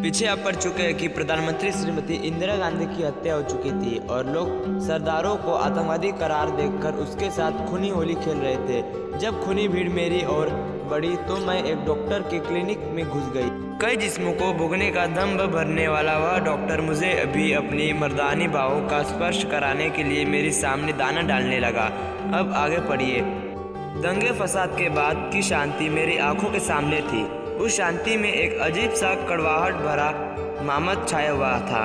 पीछे आप पढ़ चुके हैं कि प्रधानमंत्री श्रीमती इंदिरा गांधी की हत्या हो चुकी थी और लोग सरदारों को आतंकवादी करार देकर उसके साथ खूनी होली खेल रहे थे। जब खूनी भीड़ मेरी ओर बढ़ी तो मैं एक डॉक्टर के क्लिनिक में घुस गई। कई जिस्मों को भुगने का दम भरने वाला वह डॉक्टर मुझे अभी अपनी मर्दानी बाहों का स्पर्श कराने के लिए मेरे सामने दाना डालने लगा। अब आगे पढ़िए। दंगे फसाद के बाद की शांति मेरी आंखों के सामने थी। उस शांति में एक अजीब सा कड़वाहट भरा मामत छाया हुआ था।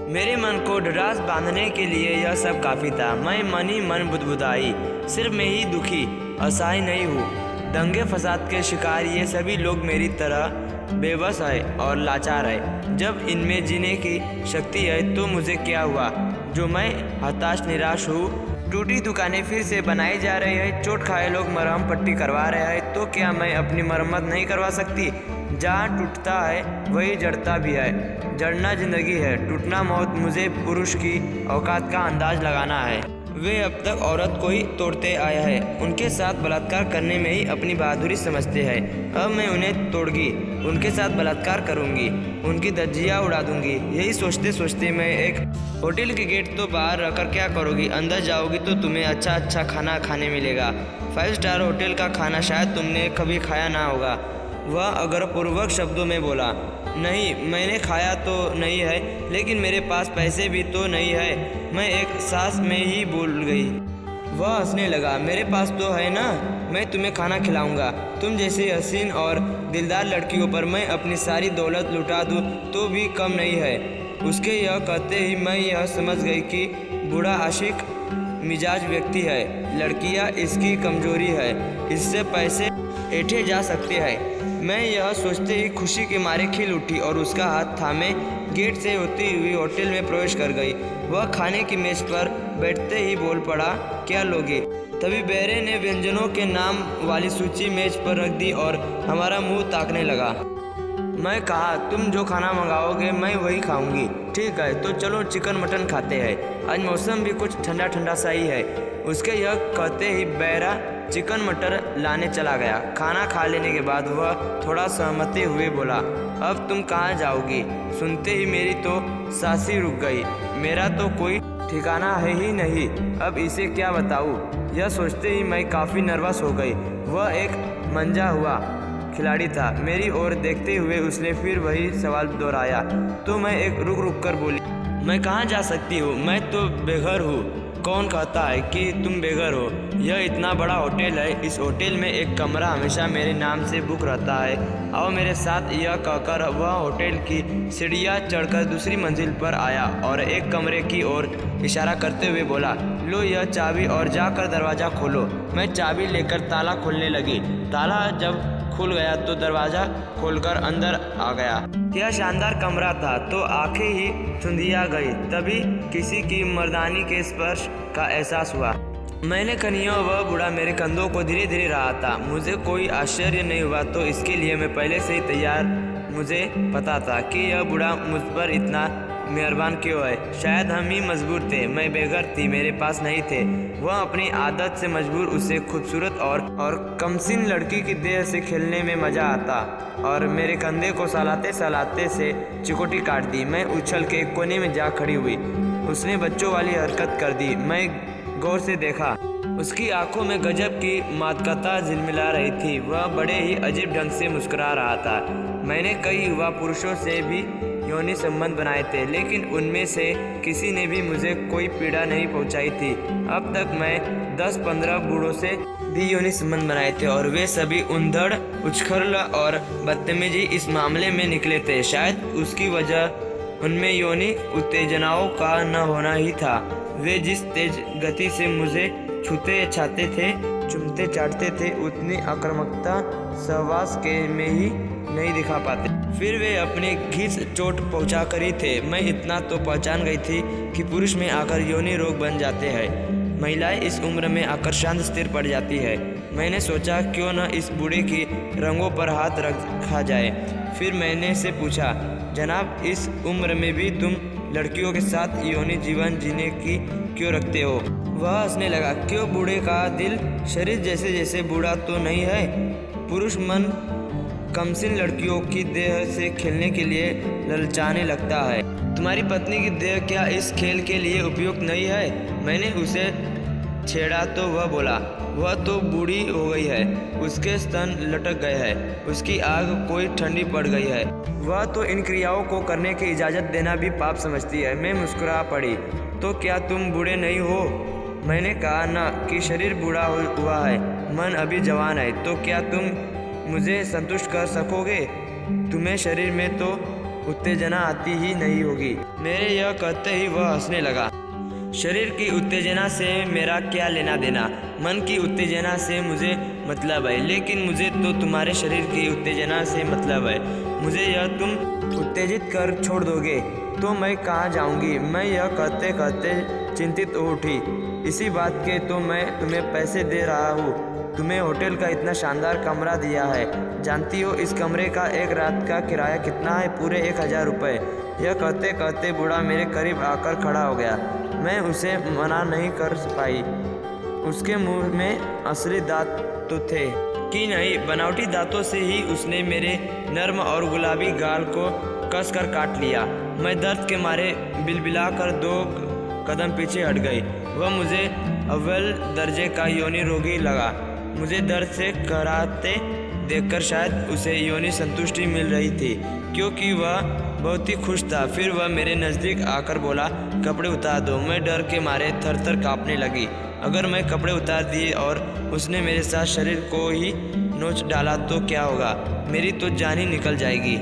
मेरे मन को ढाढ़स बांधने के लिए यह सब काफ़ी था। मैं मन ही मन बुदबुदाई। सिर्फ मैं ही दुखी असहाय नहीं हूँ। दंगे फसाद के शिकार ये सभी लोग मेरी तरह बेबस है और लाचार है। जब इनमें जीने की शक्ति है तो मुझे क्या हुआ जो मैं हताश निराश हूँ। टूटी दुकानें फिर से बनाई जा रही है, चोट खाए लोग मरहम पट्टी करवा रहे हैं, तो क्या मैं अपनी मरम्मत नहीं करवा सकती? जहाँ टूटता है वही जड़ता भी है। जड़ना जिंदगी है, टूटना मौत। मुझे पुरुष की औकात का अंदाज लगाना है। वे अब तक औरत को ही तोड़ते आया है, उनके साथ बलात्कार करने में ही अपनी बहादुरी समझते हैं। अब मैं उन्हें तोड़गी, उनके साथ बलात्कार करूंगी, उनकी धज्जियाँ उड़ा दूंगी। यही सोचते सोचते मैं एक होटल के गेट तो बाहर रहकर क्या करोगी? अंदर जाओगी तो तुम्हें अच्छा अच्छा खाना खाने मिलेगा। 5 स्टार होटल का खाना शायद तुमने कभी खाया ना होगा। वह अगरपूर्वक शब्दों में बोला। नहीं, मैंने खाया तो नहीं है, लेकिन मेरे पास पैसे भी तो नहीं है। मैं एक सांस में ही बोल गई। वह हंसने लगा। मेरे पास तो है ना, मैं तुम्हें खाना खिलाऊंगा। तुम जैसी हसीन और दिलदार लड़कियों पर मैं अपनी सारी दौलत लुटा दूँ तो भी कम नहीं है। उसके यह कहते ही मैं यह समझ गई कि बूढ़ा आशिक मिजाज व्यक्ति है, लड़कियां इसकी कमजोरी है, इससे पैसे ऐंठे जा सकते हैं। मैं यह सोचते ही खुशी के मारे खिल उठी और उसका हाथ थामे गेट से होती हुई होटल में प्रवेश कर गई। वह खाने की मेज पर बैठते ही बोल पड़ा, क्या लोगे? तभी बेरे ने व्यंजनों के नाम वाली सूची मेज पर रख दी और हमारा मुंह ताकने लगा। मैं कहा, तुम जो खाना मंगाओगे मैं वही खाऊंगी। ठीक है, तो चलो चिकन मटन खाते हैं। आज मौसम भी कुछ ठंडा ठंडा सा ही है। उसके यह कहते ही बैरा चिकन मटर लाने चला गया। खाना खा लेने के बाद वह थोड़ा सहमते हुए बोला, अब तुम कहाँ जाओगी? सुनते ही मेरी तो सांसें रुक गई। मेरा तो कोई ठिकाना है ही नहीं, अब इसे क्या बताऊँ? यह सोचते ही मैं काफ़ी नर्वस हो गई। वह एक मंजा हुआ खिलाड़ी था। मेरी ओर देखते हुए उसने फिर वही सवाल दोहराया। तो मैं एक रुक कर बोली, मैं कहाँ जा सकती हूँ? मैं तो बेघर हूँ। कौन कहता है कि तुम बेघर हो? यह इतना बड़ा होटल है, इस होटल में एक कमरा हमेशा मेरे नाम से बुक रहता है। आओ मेरे साथ। यह कहकर वह होटल की सीढ़ियाँ चढ़कर दूसरी मंजिल पर आया और एक कमरे की ओर इशारा करते हुए बोला, लो यह चाबी और जाकर दरवाज़ा खोलो। मैं चाबी लेकर ताला खोलने लगी। ताला जब खुल गया तो दरवाज़ा खोलकर अंदर आ गया। यह शानदार कमरा था तो आंखें ही चुंधिया गई। तभी किसी की मर्दानी के स्पर्श का एहसास हुआ। मैंने कन्हैया वह बूढ़ा मेरे कंधों को धीरे धीरे रहा था। मुझे कोई आश्चर्य नहीं हुआ तो इसके लिए मैं पहले से ही तैयार। मुझे पता था कि यह बूढ़ा मुझ पर इतना मेहरबान क्यों है। शायद हम ही मजबूर थे। मैं बेघर थी, मेरे पास नहीं थे। वह अपनी आदत से मजबूर उसे खूबसूरत और कमसिन लड़की की देह से खेलने में मज़ा आता और मेरे कंधे को सहलाते सहलाते से चिकोटी काट दी। मैं उछल के एक कोने में जा खड़ी हुई। उसने बच्चों वाली हरकत कर दी। मैं गौर से देखा। उसकी आंखों में गजब की मादकता झिलमिला रही थी। वह बड़े ही अजीब ढंग से मुस्कुरा रहा था। मैंने कई युवा पुरुषों से भी यौनी संबंध बनाए थे, लेकिन उनमें से किसी ने भी मुझे कोई पीड़ा नहीं पहुंचाई थी। अब तक मैं 10-15 बूढ़ों से भी यौनी संबंध बनाए थे और वे सभी उन्धड़, उछखल और बदतमीजी इस मामले में निकले थे। शायद उसकी वजह उनमें यौनी उत्तेजनाओं का न होना ही था। वे जिस तेज गति से मुझे छूते छाते थे, चूमते चाटते थे, उतनी आक्रामकता सहवास के में ही नहीं दिखा पाते। फिर वे अपने घिस चोट पहुंचा कर ही थे। मैं इतना तो पहचान गई थी कि पुरुष में आकर यौनी रोग बन जाते हैं। महिलाएं इस उम्र में आकर शांत स्थिर पड़ जाती है। मैंने सोचा क्यों न इस बूढ़े की रंगों पर हाथ रखा जाए। फिर मैंने से पूछा, जनाब इस उम्र में भी तुम लड़कियों के साथ यौनी जीवन जीने की क्यों रखते हो? वह हंसने लगा। क्यों? बूढ़े का दिल शरीर जैसे जैसे बूढ़ा तो नहीं है। पुरुष मन कमसिन लड़कियों की देह से खेलने के लिए ललचाने लगता है। तुम्हारी पत्नी की देह क्या इस खेल के लिए उपयुक्त नहीं है? मैंने उसे छेड़ा तो वह बोला, वह तो बूढ़ी हो गई है, उसके स्तन लटक गए हैं, उसकी आग कोई ठंडी पड़ गई है, वह तो इन क्रियाओं को करने की इजाज़त देना भी पाप समझती है। मैं मुस्कुरा पड़ी। तो क्या तुम बूढ़े नहीं हो? मैंने कहा ना कि शरीर बूढ़ा हुआ है, मन अभी जवान है। तो क्या तुम मुझे संतुष्ट कर सकोगे? तुम्हें शरीर में तो उत्तेजना आती ही नहीं होगी। मेरे यह कहते ही वह हंसने लगा। शरीर की उत्तेजना से मेरा क्या लेना देना, मन की उत्तेजना से मुझे मतलब है, लेकिन मुझे तो तुम्हारे शरीर की उत्तेजना से मतलब है। मुझे यह तुम उत्तेजित कर छोड़ दोगे तो मैं कहाँ जाऊँगी? मैं यह कहते कहते चिंतित हो उठी। इसी बात के तो मैं तुम्हें पैसे दे रहा हूँ, तुम्हें होटल का इतना शानदार कमरा दिया है। जानती हो इस कमरे का एक रात का किराया कितना है? पूरे 1000 रुपये। यह कहते कहते बूढ़ा मेरे करीब आकर खड़ा हो गया। मैं उसे मना नहीं कर पाई। उसके मुंह में असली दांत तो थे कि नहीं, बनावटी दांतों से ही उसने मेरे नर्म और गुलाबी गाल को कसकर काट लिया। मैं दर्द के मारे बिलबिलाकर 2 कदम पीछे हट गई। वह मुझे अव्वल दर्जे का योनि रोगी लगा। मुझे दर्द से कराहते देखकर शायद उसे योनि संतुष्टि मिल रही थी, क्योंकि वह बहुत ही खुश था। फिर वह मेरे नज़दीक आकर बोला, कपड़े उतार दो। मैं डर के मारे थर-थर काँपने लगी। अगर मैं कपड़े उतार दिए और उसने मेरे साथ शरीर को ही नोच डाला तो क्या होगा? मेरी तो जान ही निकल जाएगी।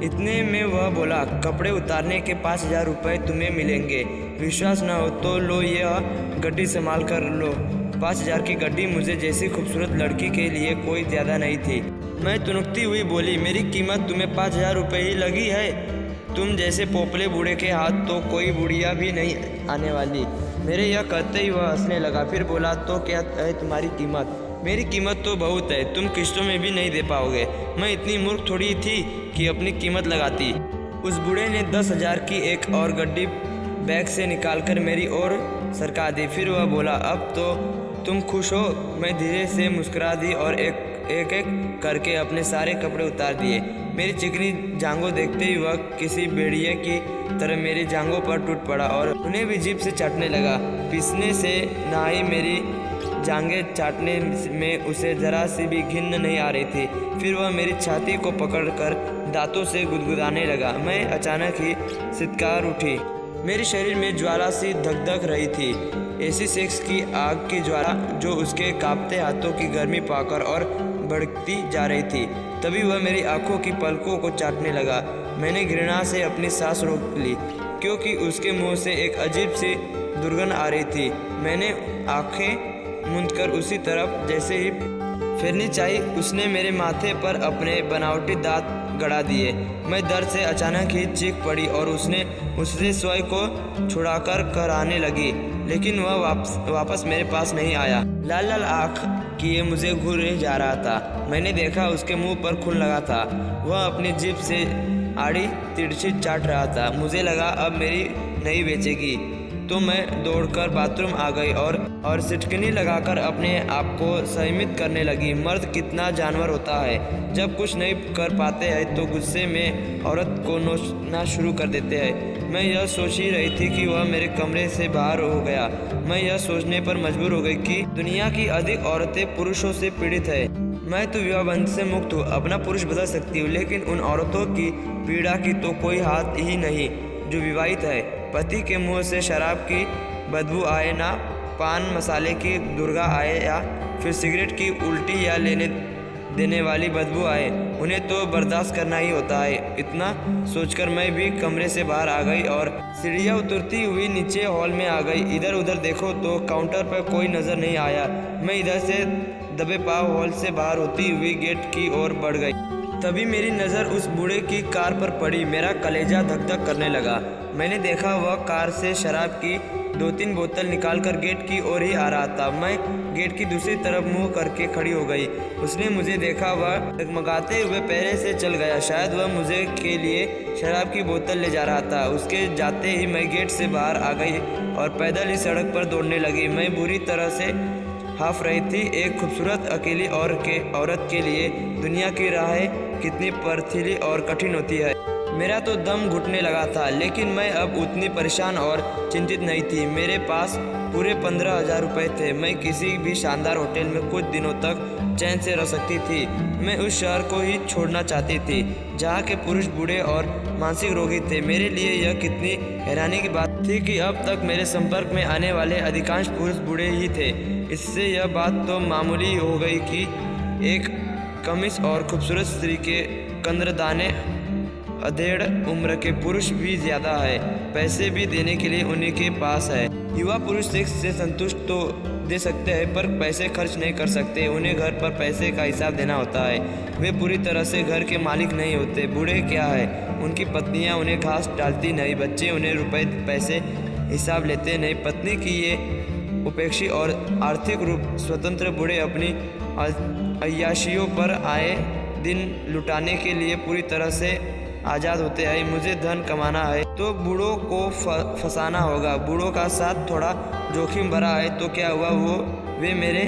इतने में वह बोला, कपड़े उतारने के 5000 रुपये तुम्हें मिलेंगे। विश्वास न हो तो लो, यह गड्डी संभाल कर लो। 5000 की गड्डी मुझे जैसी खूबसूरत लड़की के लिए कोई ज़्यादा नहीं थी। मैं तुनकती हुई बोली, मेरी कीमत तुम्हें 5000 रुपये ही लगी है। तुम जैसे पोपले बूढ़े के हाथ तो कोई बुढ़िया भी नहीं आने वाली। मेरे यह कहते ही वह हंसने लगा। फिर बोला, तो क्या है तुम्हारी कीमत? मेरी कीमत तो बहुत है, तुम किस्तों में भी नहीं दे पाओगे। मैं इतनी मूर्ख थोड़ी थी कि अपनी कीमत लगाती। उस बूढ़े ने 10,000 की एक और गड्डी बैग से निकालकर मेरी ओर सरका दी। फिर वह बोला, अब तो तुम खुश हो? मैं धीरे से मुस्कुरा दी और एक एक करके अपने सारे कपड़े उतार दिए। मेरी चिकनी जांघों देखते ही वह किसी भेड़िए की तरह मेरी जांघों पर टूट पड़ा और उन्हें भी जीभ से चाटने लगा। पीसने से ना ही मेरी जांघें चाटने में उसे जरा सी भी घिन्न नहीं आ रही थी। फिर वह मेरी छाती को पकड़कर दांतों से गुदगुदाने लगा। मैं अचानक ही सितकार उठी। मेरे शरीर में ज्वाला सी धक-धक रही थी, ऐसी सेक्स की आग की ज्वाला जो उसके कांपते हाथों की गर्मी पाकर और बढ़ती जा रही थी। तभी वह मेरी आंखों की पलकों को चाटने लगा। मैंने घृणा से अपनी सांस रोक ली, क्योंकि उसके मुंह से एक अजीब सी दुर्गंध आ रही थी। मैंने आंखें मूंदकर उसी तरफ जैसे ही फिरनी चाहिए, उसने मेरे माथे पर अपने बनावटी दांत गड़ा दिए। मैं दर्द से अचानक ही चीख पड़ी और उससे स्वयं को छुड़ाकर कराने लगी, लेकिन वह वापस मेरे पास नहीं आया। लाल लाल आँख किए मुझे घूरे जा रहा था। मैंने देखा उसके मुंह पर खून लगा था। वह अपनी जीभ से आड़ी तिरछी चाट रहा था। मुझे लगा अब मेरी नहीं बेचेगी, तो मैं दौड़कर बाथरूम आ गई और सिटकनी लगाकर अपने आप को संयमित करने लगी। मर्द कितना जानवर होता है, जब कुछ नहीं कर पाते हैं तो गुस्से में औरत को नोचना शुरू कर देते हैं। मैं यह सोच ही रही थी कि वह मेरे कमरे से बाहर हो गया। मैं यह सोचने पर मजबूर हो गई कि दुनिया की अधिक औरतें पुरुषों से पीड़ित है। मैं तो विवाह बंधन से मुक्त हूँ, अपना पुरुष बदल सकती हूँ, लेकिन उन औरतों की पीड़ा की तो कोई हाथ ही नहीं जो विवाहित है। पति के मुंह से शराब की बदबू आए, ना पान मसाले की दुर्गा आए, या फिर सिगरेट की उल्टी या लेने देने वाली बदबू आए, उन्हें तो बर्दाश्त करना ही होता है। इतना सोचकर मैं भी कमरे से बाहर आ गई और सीढ़ियाँ उतरती हुई नीचे हॉल में आ गई। इधर उधर देखो तो काउंटर पर कोई नज़र नहीं आया। मैं इधर से दबे पाँव हॉल से बाहर होती हुई गेट की ओर बढ़ गई। तभी मेरी नज़र उस बूढ़े की कार पर पड़ी। मेरा कलेजा धक धक करने लगा। मैंने देखा वह कार से शराब की 2-3 बोतल निकालकर गेट की ओर ही आ रहा था। मैं गेट की दूसरी तरफ मुंह करके खड़ी हो गई। उसने मुझे देखा, वह डगमगाते हुए पहरे से चल गया। शायद वह मुझे के लिए शराब की बोतल ले जा रहा था। उसके जाते ही मैं गेट से बाहर आ गई और पैदल ही सड़क पर दौड़ने लगी। मैं बुरी तरह से हाँफ रही थी। एक खूबसूरत अकेली औरत के लिए दुनिया की राहें कितनी पथरीली और कठिन होती है। मेरा तो दम घुटने लगा था, लेकिन मैं अब उतनी परेशान और चिंतित नहीं थी। मेरे पास पूरे 15,000 रुपये थे। मैं किसी भी शानदार होटल में कुछ दिनों तक चैन से रह सकती थी। मैं उस शहर को ही छोड़ना चाहती थी जहाँ के पुरुष बूढ़े और मानसिक रोगी थे। मेरे लिए यह कितनी हैरानी की बात थी कि अब तक मेरे संपर्क में आने वाले अधिकांश पुरुष बूढ़े ही थे। इससे यह बात तो मामूली हो गई कि एक कमिस और खूबसूरत स्त्री के कंदरदाने अधेड़ उम्र के पुरुष भी ज़्यादा है। पैसे भी देने के लिए उन्हीं के पास है। युवा पुरुष सेक्स से संतुष्ट तो दे सकते हैं, पर पैसे खर्च नहीं कर सकते। उन्हें घर पर पैसे का हिसाब देना होता है। वे पूरी तरह से घर के मालिक नहीं होते। बूढ़े क्या है, उनकी पत्नियां उन्हें घास डालती नहीं, बच्चे उन्हें रुपए पैसे हिसाब लेते नहीं। पत्नी की ये उपेक्षी और आर्थिक रूप स्वतंत्र बूढ़े अपनी अय्याशियों पर आए दिन लुटाने के लिए पूरी तरह से आज़ाद होते हैं। मुझे धन कमाना है तो बूढ़ों को फंसाना होगा। बूढ़ों का साथ थोड़ा जोखिम भरा है तो क्या हुआ, वे मेरे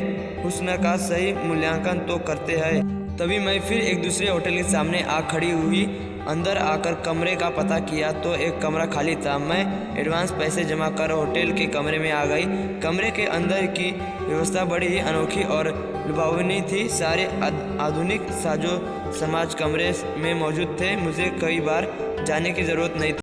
हुस्न का सही मूल्यांकन तो करते हैं। तभी मैं फिर एक दूसरे होटल के सामने आ खड़ी हुई। अंदर आकर कमरे का पता किया तो एक कमरा खाली था। मैं एडवांस पैसे जमा कर होटल के कमरे में आ गई। कमरे के अंदर की व्यवस्था बड़ी ही अनोखी और लुभावनी थी। सारे आधुनिक साजो समाज कमरे में मौजूद थे। मुझे कई बार जाने की ज़रूरत नहीं थी।